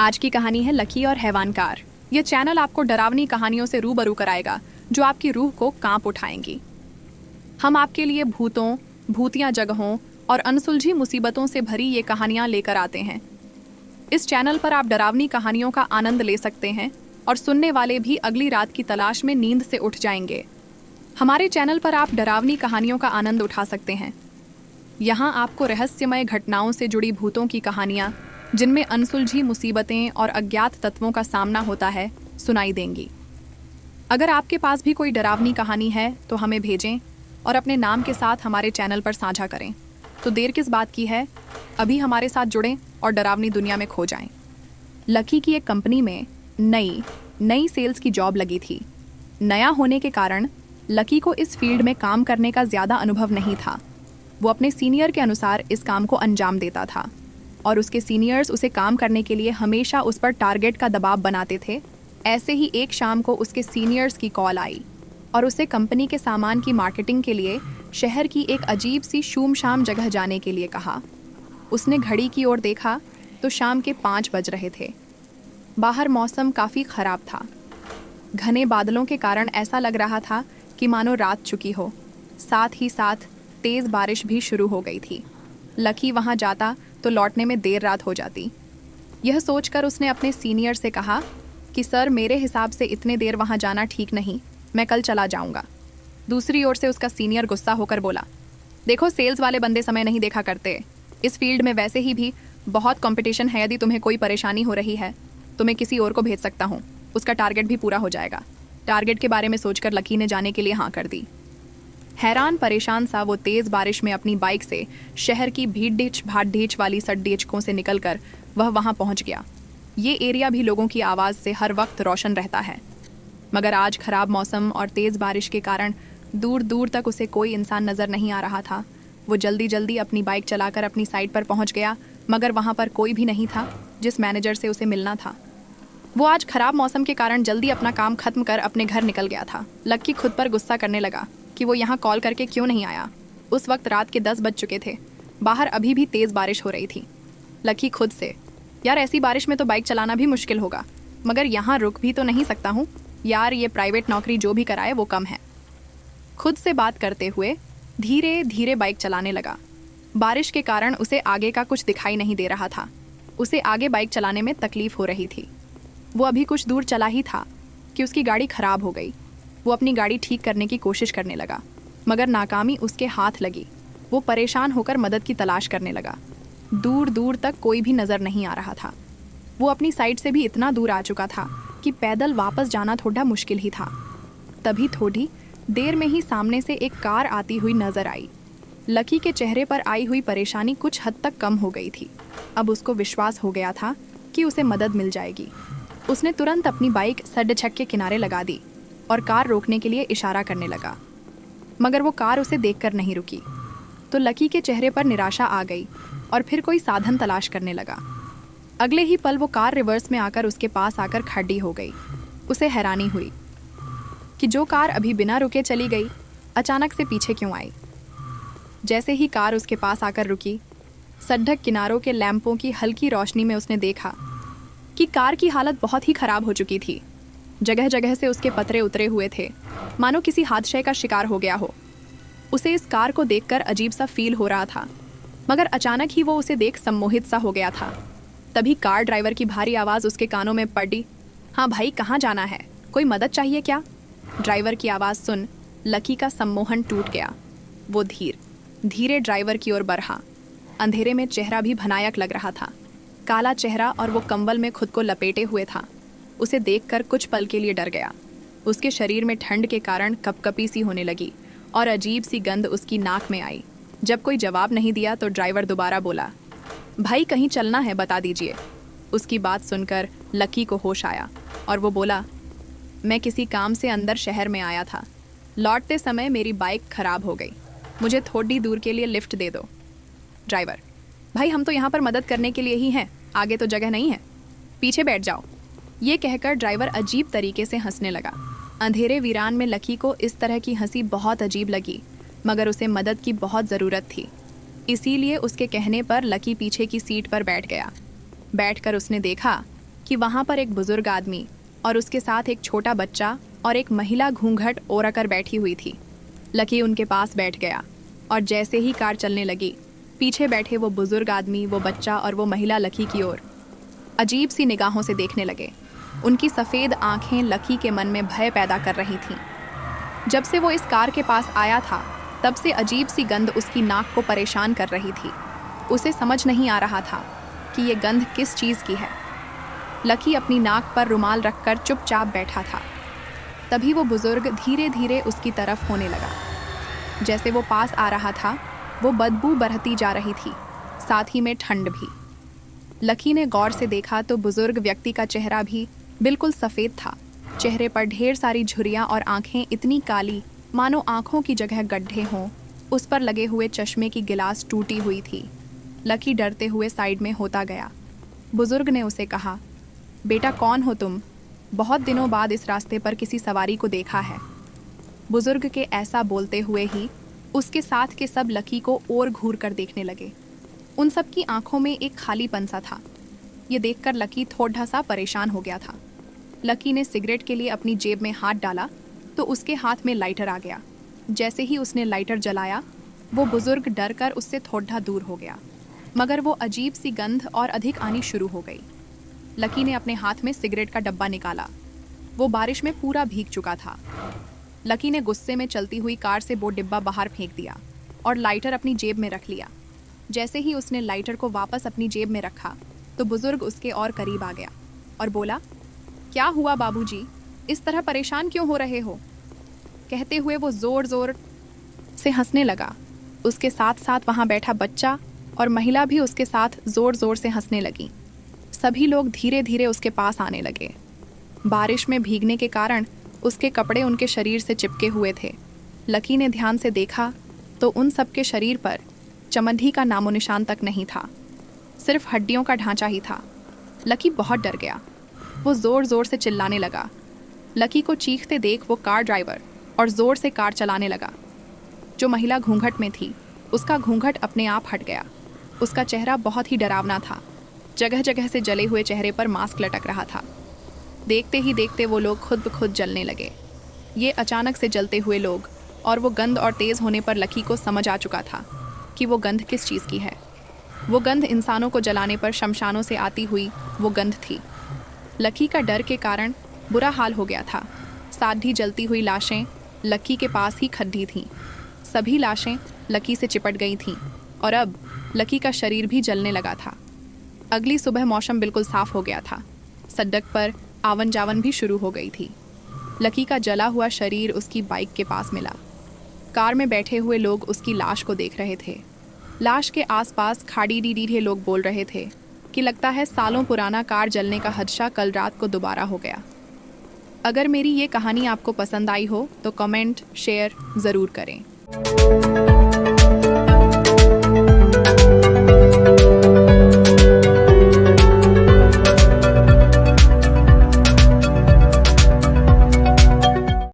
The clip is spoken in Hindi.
आज की कहानी है लकी और हैवानकार। ये चैनल आपको डरावनी कहानियों से रूबरू कराएगा जो आपकी रूह को कांप उठाएंगी। हम आपके लिए भूतों, भूतिया जगहों और अनसुलझी मुसीबतों से भरी ये कहानियां लेकर आते हैं। इस चैनल पर आप डरावनी कहानियों का आनंद ले सकते हैं और सुनने वाले भी अगली रात की तलाश में नींद से उठ जाएंगे। हमारे चैनल पर आप डरावनी कहानियों का आनंद उठा सकते हैं। यहाँ आपको रहस्यमय घटनाओं से जुड़ी भूतों की कहानियाँ, जिनमें अनसुलझी मुसीबतें और अज्ञात तत्वों का सामना होता है, सुनाई देंगी। अगर आपके पास भी कोई डरावनी कहानी है तो हमें भेजें और अपने नाम के साथ हमारे चैनल पर साझा करें। तो देर किस बात की है, अभी हमारे साथ जुड़ें और डरावनी दुनिया में खो जाएं। लकी की एक कंपनी में नई सेल्स की जॉब लगी थी। नया होने के कारण लकी को इस फील्ड में काम करने का ज़्यादा अनुभव नहीं था। वो अपने सीनियर के अनुसार इस काम को अंजाम देता था और उसके सीनियर्स उसे काम करने के लिए हमेशा उस पर टारगेट का दबाव बनाते थे। ऐसे ही एक शाम को उसके सीनियर्स की कॉल आई और उसे कंपनी के सामान की मार्केटिंग के लिए शहर की एक अजीब सी शूमशाम जगह जाने के लिए कहा। उसने घड़ी की ओर देखा तो शाम के 5 बज रहे थे। बाहर मौसम काफ़ी ख़राब था। घने बादलों के कारण ऐसा लग रहा था कि मानो रात चुकी हो। साथ ही साथ तेज़ बारिश भी शुरू हो गई थी। लकी वहाँ जाता तो लौटने में देर रात हो जाती। यह सोचकर उसने अपने सीनियर से कहा कि सर, मेरे हिसाब से इतने देर वहाँ जाना ठीक नहीं, मैं कल चला जाऊँगा। दूसरी ओर से उसका सीनियर गुस्सा होकर बोला, देखो, सेल्स वाले बंदे समय नहीं देखा करते। इस फील्ड में वैसे ही भी बहुत कंपटीशन है। यदि तुम्हें कोई परेशानी हो रही है तो मैं किसी और को भेज सकता हूँ, उसका टारगेट भी पूरा हो जाएगा। टारगेट के बारे में सोचकर लकी ने जाने के लिए हाँ कर दी। हैरान परेशान सा वो तेज़ बारिश में अपनी बाइक से शहर की भीड़ भाड़ वाली सड़कों से निकलकर वह वहाँ पहुँच गया। ये एरिया भी लोगों की आवाज़ से हर वक्त रोशन रहता है, मगर आज खराब मौसम और तेज़ बारिश के कारण दूर दूर तक उसे कोई इंसान नज़र नहीं आ रहा था। वो जल्दी जल्दी अपनी बाइक चलाकर अपनी साइट पर पहुँच गया, मगर वहाँ पर कोई भी नहीं था जिस मैनेजर से उसे मिलना था। वो आज खराब मौसम के कारण जल्दी अपना काम खत्म कर अपने घर निकल गया था। लकी खुद पर गुस्सा करने लगा कि वो यहाँ कॉल करके क्यों नहीं आया। उस वक्त रात के 10 बज चुके थे। बाहर अभी भी तेज़ बारिश हो रही थी। लकी खुद से, यार ऐसी बारिश में तो बाइक चलाना भी मुश्किल होगा, मगर यहाँ रुक भी तो नहीं सकता हूँ। यार, ये प्राइवेट नौकरी जो भी कराए वो कम है। खुद से बात करते हुए धीरे धीरे बाइक चलाने लगा। बारिश के कारण उसे आगे का कुछ दिखाई नहीं दे रहा था। उसे आगे बाइक चलाने में तकलीफ हो रही थी। वो अभी कुछ दूर चला ही था कि उसकी गाड़ी खराब हो गई। वो अपनी गाड़ी ठीक करने की कोशिश करने लगा, मगर नाकामी उसके हाथ लगी। वो परेशान होकर मदद की तलाश करने लगा। दूर दूर तक कोई भी नज़र नहीं आ रहा था। वो अपनी साइड से भी इतना दूर आ चुका था कि पैदल वापस जाना थोड़ा मुश्किल ही था। तभी थोड़ी देर में ही सामने से एक कार आती हुई नज़र आई। लकी के चेहरे पर आई हुई परेशानी कुछ हद तक कम हो गई थी। अब उसको विश्वास हो गया था कि उसे मदद मिल जाएगी। उसने तुरंत अपनी बाइक सड़क के किनारे लगा दी और कार रोकने के लिए इशारा करने लगा, मगर वो कार उसे देखकर नहीं रुकी। तो लकी के चेहरे पर निराशा आ गई और फिर कोई साधन तलाश करने लगा। अगले ही पल वो कार रिवर्स में आकर उसके पास आकर खड़ी हो गई। उसे हैरानी हुई कि जो कार अभी बिना रुके चली गई, अचानक से पीछे क्यों आई। जैसे ही कार उसके पास आकर रुकी, सड़क किनारों के लैंपों की हल्की रोशनी में उसने देखा कि कार की हालत बहुत ही खराब हो चुकी थी। जगह जगह से उसके पतरे उतरे हुए थे, मानो किसी हादसे का शिकार हो गया हो। उसे इस कार को देखकर अजीब सा फील हो रहा था, मगर अचानक ही वो उसे देख सम्मोहित सा हो गया था। तभी कार ड्राइवर की भारी आवाज़ उसके कानों में पड़ी, हाँ भाई, कहाँ जाना है, कोई मदद चाहिए क्या? ड्राइवर की आवाज़ सुन लकी का सम्मोहन टूट गया। वो धीरे ड्राइवर की ओर बढ़ा। अंधेरे में चेहरा भी भयानक लग रहा था। काला चेहरा और वो कंबल में खुद को लपेटे हुए था। उसे देखकर कुछ पल के लिए डर गया। उसके शरीर में ठंड के कारण कपकपी सी होने लगी और अजीब सी गंध उसकी नाक में आई। जब कोई जवाब नहीं दिया तो ड्राइवर दोबारा बोला, भाई कहीं चलना है, बता दीजिए। उसकी बात सुनकर लकी को होश आया और वो बोला, मैं किसी काम से अंदर शहर में आया था। लौटते समय मेरी बाइक खराब हो गई, मुझे थोड़ी दूर के लिए लिफ्ट दे दो। ड्राइवर, भाई हम तो यहाँ पर मदद करने के लिए ही हैं, आगे तो जगह नहीं है, पीछे बैठ जाओ। ये कहकर ड्राइवर अजीब तरीके से हंसने लगा। अंधेरे वीरान में लकी को इस तरह की हंसी बहुत अजीब लगी, मगर उसे मदद की बहुत ज़रूरत थी। इसीलिए उसके कहने पर लकी पीछे की सीट पर बैठ गया। बैठकर उसने देखा कि वहाँ पर एक बुजुर्ग आदमी और उसके साथ एक छोटा बच्चा और एक महिला घूंघट ओढ़कर बैठी हुई थी। लकी उनके पास बैठ गया और जैसे ही कार चलने लगी, पीछे बैठे वो बुजुर्ग आदमी, वो बच्चा और वो महिला लकी की ओर अजीब सी निगाहों से देखने लगे। उनकी सफ़ेद आंखें लकी के मन में भय पैदा कर रही थीं। जब से वो इस कार के पास आया था, तब से अजीब सी गंध उसकी नाक को परेशान कर रही थी। उसे समझ नहीं आ रहा था कि ये गंध किस चीज़ की है। लकी अपनी नाक पर रुमाल रखकर चुपचाप बैठा था। तभी वो बुजुर्ग धीरे धीरे उसकी तरफ होने लगा। जैसे वो पास आ रहा था, वो बदबू बढ़ती जा रही थी, साथ ही में ठंड भी। लकी ने गौर से देखा तो बुजुर्ग व्यक्ति का चेहरा भी बिल्कुल सफ़ेद था। चेहरे पर ढेर सारी झुर्रियाँ और आंखें इतनी काली मानो आंखों की जगह गड्ढे हों। उस पर लगे हुए चश्मे की गिलास टूटी हुई थी। लकी डरते हुए साइड में होता गया। बुजुर्ग ने उसे कहा, बेटा कौन हो तुम? बहुत दिनों बाद इस रास्ते पर किसी सवारी को देखा है। बुजुर्ग के ऐसा बोलते हुए ही उसके साथ के सब लकी को और घूर कर देखने लगे। उन सब की आंखों में एक खालीपन सा था। ये देखकर लकी थोड़ा सा परेशान हो गया था। लकी ने सिगरेट के लिए अपनी जेब में हाथ डाला तो उसके हाथ में लाइटर आ गया। जैसे ही उसने लाइटर जलाया, वो बुजुर्ग डर कर उससे थोड़ा दूर हो गया, मगर वो अजीब सी गंध और अधिक आनी शुरू हो गई। लकी ने अपने हाथ में सिगरेट का डब्बा निकाला। वो बारिश में पूरा भीग चुका था। लकी ने गुस्से में चलती हुई कार से वो डिब्बा बाहर फेंक दिया और लाइटर अपनी जेब में रख लिया। जैसे ही उसने लाइटर को वापस अपनी जेब में रखा तो बुजुर्ग उसके और करीब आ गया और बोला, क्या हुआ बाबूजी, इस तरह परेशान क्यों हो रहे हो? कहते हुए वो ज़ोर ज़ोर से हंसने लगा। उसके साथ साथ वहाँ बैठा बच्चा और महिला भी उसके साथ ज़ोर ज़ोर से हंसने लगी। सभी लोग धीरे धीरे उसके पास आने लगे। बारिश में भीगने के कारण उसके कपड़े उनके शरीर से चिपके हुए थे। लकी ने ध्यान से देखा तो उन सब के शरीर पर चमड़ी का नामो निशान तक नहीं था, सिर्फ हड्डियों का ढांचा ही था। लकी बहुत डर गया। वो ज़ोर ज़ोर से चिल्लाने लगा। लकी को चीखते देख वो कार ड्राइवर और ज़ोर से कार चलाने लगा। जो महिला घूंघट में थी, उसका घूंघट अपने आप हट गया। उसका चेहरा बहुत ही डरावना था। जगह जगह से जले हुए चेहरे पर मास्क लटक रहा था। देखते ही देखते वो लोग खुद ब खुद जलने लगे। ये अचानक से जलते हुए लोग और वो गंध और तेज़ होने पर लकी को समझ आ चुका था कि वो गंध किस चीज़ की है। वो गंध इंसानों को जलाने पर शमशानों से आती हुई वो गंध थी। लकी का डर के कारण बुरा हाल हो गया था। साधी जलती हुई लाशें लकी के पास ही खड्डी थीं। सभी लाशें लकी से चिपट गई थीं और अब लकी का शरीर भी जलने लगा था। अगली सुबह मौसम बिल्कुल साफ हो गया था। सड़क पर आवन जावन भी शुरू हो गई थी। लकी का जला हुआ शरीर उसकी बाइक के पास मिला। कार में बैठे हुए लोग उसकी लाश को देख रहे थे। लाश के आसपास खाड़ी डी लोग बोल रहे थे कि लगता है सालों पुराना कार जलने का हादसा कल रात को दोबारा हो गया। अगर मेरी ये कहानी आपको पसंद आई हो तो कमेंट शेयर ज़रूर करें।